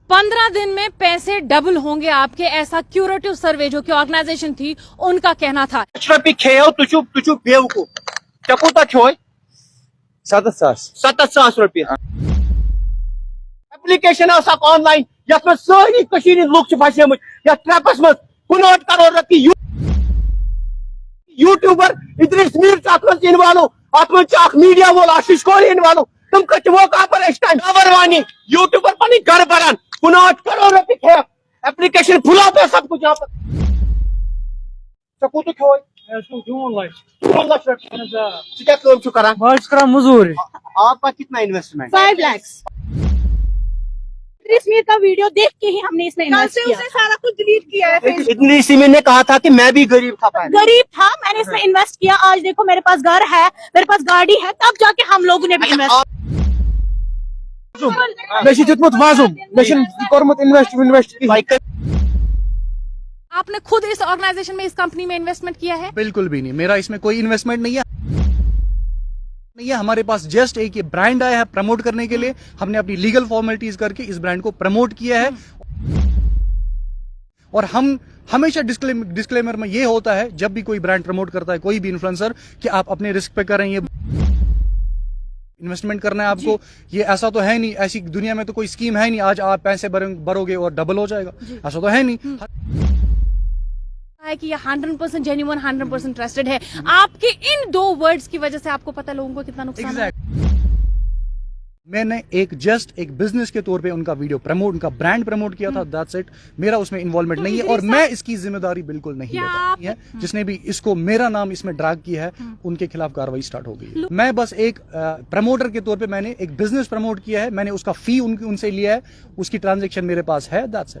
15 दिन में पैसे डबल होंगे आपके, ऐसा क्यूरेटिव सर्वे जो कि ऑर्गेनाइजेशन थी उनका कहना था। बेवकूफ 7,000 रुपये एप्लीकेशन ऑनलाइन यथ सारी लुक फसे ट्रैपस मज 1 करोड़ रपी यूट्यूबर इद्रिस मीर इन्वॉल्व अत मीडिया वोल आशीष कोहली इन्वॉल्व तुम कत मौका पर वार्निंग यूट्यूबर पनी घर भरान 1 करोड़ रपी खेप एप्लीकेशन फुला पे सब कुछ यहाँ पर कूत खो मजूर आपका कितना इन्वेस्टमेंट 5 लाख इसमें का वीडियो देख के ही हमने इसमें इन्वेस्ट किया। उसने सारा कुछ डिलीट किया है। इतनी सी मैंने कहा था कि मैं भी गरीब था मैंने इसमें इन्वेस्ट किया। आज देखो मेरे पास घर है, मेरे पास गाड़ी है, तब जाके हम लोगों ने भी इन्वेस्ट। आपने खुद इस ऑर्गेनाइजेशन में, इस कंपनी में इन्वेस्टमेंट किया है? बिल्कुल भी नहीं, मेरा इसमें कोई इन्वेस्टमेंट नहीं है। हमारे पास जस्ट एक ये ब्रांड आया है प्रमोट करने के लिए, हमने अपनी लीगल फॉर्मेलिटीज करके इस ब्रांड को प्रमोट किया है। और हम हमेशा डिस्क्लेमर में ये होता है जब भी कोई ब्रांड प्रमोट करता है, कोई भी इन्फ्लुएंसर, कि आप अपने रिस्क पे करें, ये इन्वेस्टमेंट करना है आपको। ये ऐसा तो है नहीं, ऐसी दुनिया में तो कोई स्कीम है नहीं आज आप पैसे भरोगे और डबल हो जाएगा, ऐसा तो है नहीं है कि ये 100% जेन्युइन, 100% ट्रस्टेड है। आपके इन 2 वर्ड्स की वजह से आपको पता लोगों को कितना नुकसान है। मैंने एक बिजनेस के तौर पे उनका वीडियो प्रमोट, उनका ब्रांड प्रमोट किया था, दैट्स इट। मेरा उसमें इन्वॉल्वमेंट नहीं है और मैं इसकी जिम्मेदारी बिल्कुल नहीं लेता है। जिसने भी इसको मेरा नाम इसमें ड्रैग किया है उनके खिलाफ कार्रवाई स्टार्ट हो गई है। मैं बस एक प्रमोटर के तौर पे मैंने एक बिजनेस प्रमोट किया है, मैंने उसका फी उनसे लिया है, उसकी ट्रांजेक्शन मेरे पास है, दैट्स इट।